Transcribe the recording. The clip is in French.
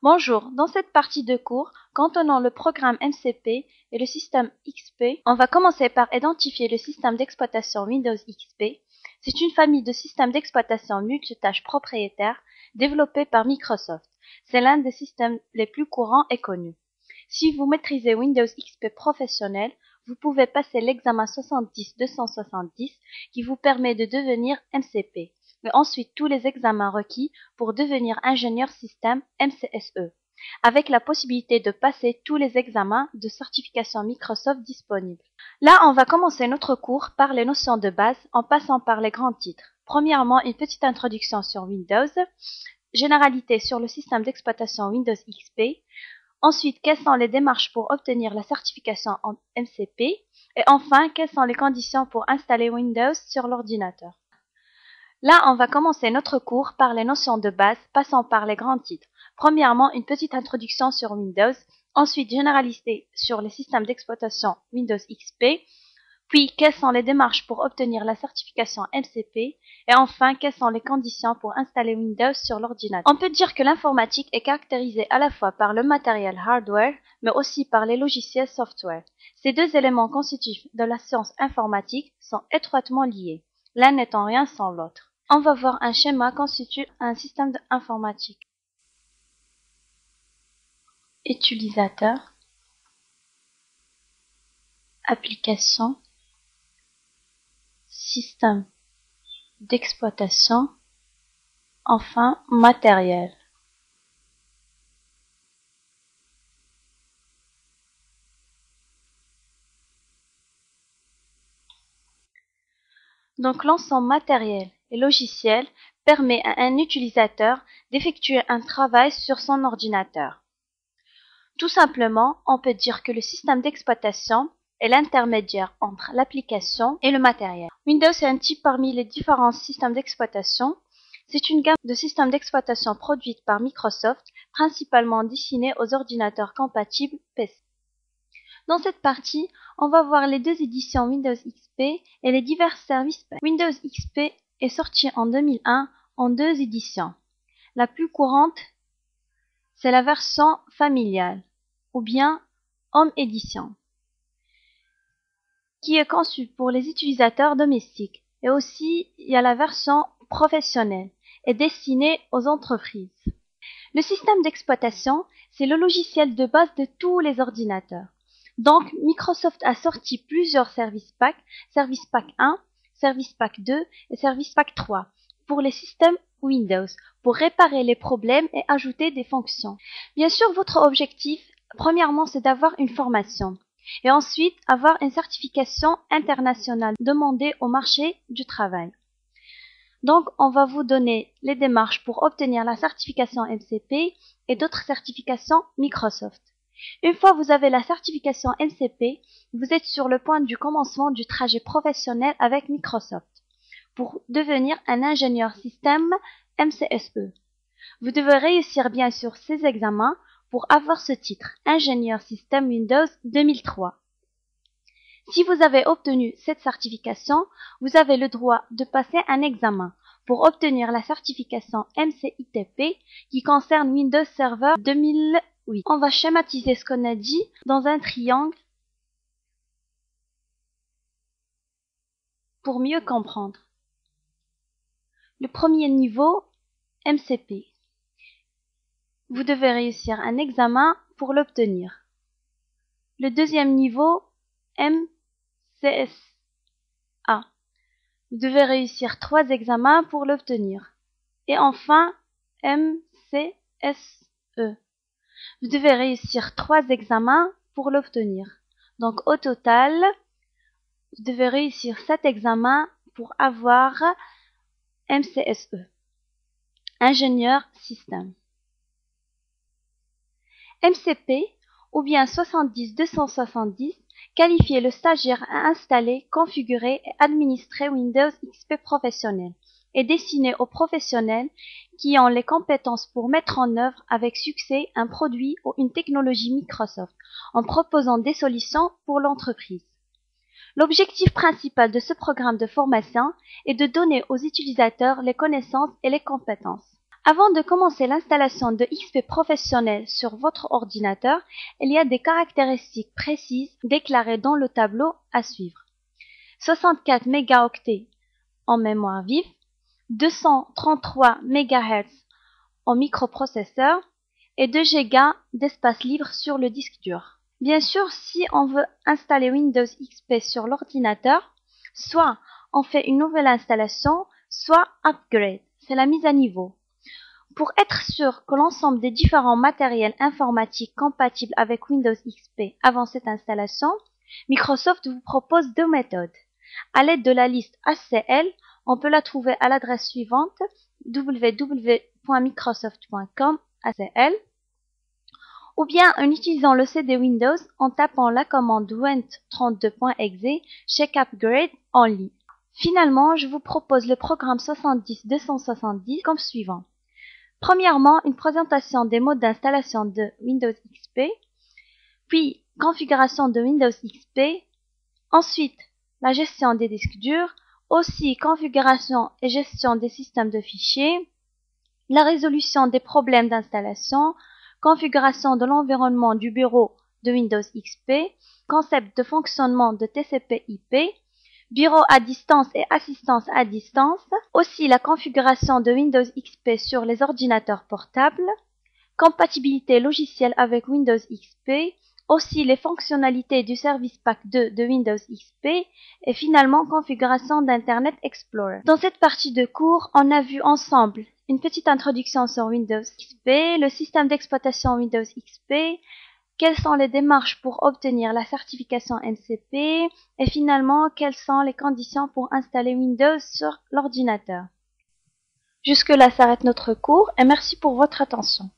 Bonjour, dans cette partie de cours, contenant le programme MCP et le système XP, on va commencer par identifier le système d'exploitation Windows XP. C'est une famille de systèmes d'exploitation multitâches propriétaires développés par Microsoft. C'est l'un des systèmes les plus courants et connus. Si vous maîtrisez Windows XP professionnel, vous pouvez passer l'examen 70-270 qui vous permet de devenir MCP. Mais ensuite tous les examens requis pour devenir ingénieur système MCSE, avec la possibilité de passer tous les examens de certification Microsoft disponibles. Là, on va commencer notre cours par les notions de base en passant par les grands titres. Premièrement, une petite introduction sur Windows, généralité sur le système d'exploitation Windows XP, ensuite quelles sont les démarches pour obtenir la certification en MCP, et enfin quelles sont les conditions pour installer Windows sur l'ordinateur. Là, on va commencer notre cours par les notions de base, passant par les grands titres. Premièrement, une petite introduction sur Windows, ensuite généralité sur les systèmes d'exploitation Windows XP, puis quelles sont les démarches pour obtenir la certification MCP, et enfin quelles sont les conditions pour installer Windows sur l'ordinateur. On peut dire que l'informatique est caractérisée à la fois par le matériel hardware, mais aussi par les logiciels software. Ces deux éléments constitutifs de la science informatique sont étroitement liés, l'un n'étant rien sans l'autre. On va voir un schéma constitue un système informatique. Utilisateur, application, système d'exploitation, enfin matériel. Donc l'ensemble matériel et logiciel permet à un utilisateur d'effectuer un travail sur son ordinateur. Tout simplement, on peut dire que le système d'exploitation est l'intermédiaire entre l'application et le matériel. Windows est un type parmi les différents systèmes d'exploitation. C'est une gamme de systèmes d'exploitation produite par Microsoft, principalement destinée aux ordinateurs compatibles PC. Dans cette partie, on va voir les deux éditions Windows XP et les divers services. Windows XP est sorti en 2001 en deux éditions. La plus courante, c'est la version familiale, ou bien Home Edition, qui est conçue pour les utilisateurs domestiques. Et aussi, il y a la version professionnelle, et destinée aux entreprises. Le système d'exploitation, c'est le logiciel de base de tous les ordinateurs. Donc, Microsoft a sorti plusieurs Service Pack 1, Service Pack 2 et Service Pack 3 pour les systèmes Windows, pour réparer les problèmes et ajouter des fonctions. Bien sûr, votre objectif, premièrement, c'est d'avoir une formation et ensuite avoir une certification internationale demandée au marché du travail. Donc, on va vous donner les démarches pour obtenir la certification MCP et d'autres certifications Microsoft. Une fois que vous avez la certification MCP, vous êtes sur le point du commencement du trajet professionnel avec Microsoft pour devenir un ingénieur système MCSE. Vous devez réussir bien sûr ces examens pour avoir ce titre, ingénieur système Windows 2003. Si vous avez obtenu cette certification, vous avez le droit de passer un examen pour obtenir la certification MCITP qui concerne Windows Server 2008. On va schématiser ce qu'on a dit dans un triangle pour mieux comprendre. Le premier niveau, MCP. Vous devez réussir un examen pour l'obtenir. Le deuxième niveau, MCSA. Vous devez réussir 3 examens pour l'obtenir. Et enfin, MCSE. Vous devez réussir 3 examens pour l'obtenir. Donc au total, vous devez réussir 7 examens pour avoir MCSE, ingénieur système. MCP ou bien 70-270 qualifiait le stagiaire à installer, configurer et administrer Windows XP professionnel et destiné aux professionnels qui ont les compétences pour mettre en œuvre avec succès un produit ou une technologie Microsoft en proposant des solutions pour l'entreprise. L'objectif principal de ce programme de formation est de donner aux utilisateurs les connaissances et les compétences Avant de commencer l'installation de XP professionnel sur votre ordinateur, il y a des caractéristiques précises déclarées dans le tableau à suivre. 64 mégaoctets en mémoire vive, 233 MHz en microprocesseur et 2 Go d'espace libre sur le disque dur. Bien sûr, si on veut installer Windows XP sur l'ordinateur, soit on fait une nouvelle installation, soit upgrade, c'est la mise à niveau. Pour être sûr que l'ensemble des différents matériels informatiques compatibles avec Windows XP avant cette installation, Microsoft vous propose deux méthodes. À l'aide de la liste ACL, on peut la trouver à l'adresse suivante www.microsoft.com/ACL, ou bien en utilisant le CD Windows en tapant la commande went32.exe chez Upgrade en ligne. Finalement, je vous propose le programme 70270 comme suivant. Premièrement, une présentation des modes d'installation de Windows XP, puis configuration de Windows XP, ensuite la gestion des disques durs, aussi configuration et gestion des systèmes de fichiers, la résolution des problèmes d'installation, configuration de l'environnement du bureau de Windows XP, concept de fonctionnement de TCP/IP, bureau à distance et assistance à distance, aussi la configuration de Windows XP sur les ordinateurs portables, compatibilité logicielle avec Windows XP, aussi les fonctionnalités du Service Pack 2 de Windows XP et finalement configuration d'Internet Explorer. Dans cette partie de cours, on a vu ensemble une petite introduction sur Windows XP, le système d'exploitation Windows XP, quelles sont les démarches pour obtenir la certification MCP et finalement quelles sont les conditions pour installer Windows sur l'ordinateur. Jusque-là s'arrête notre cours et merci pour votre attention.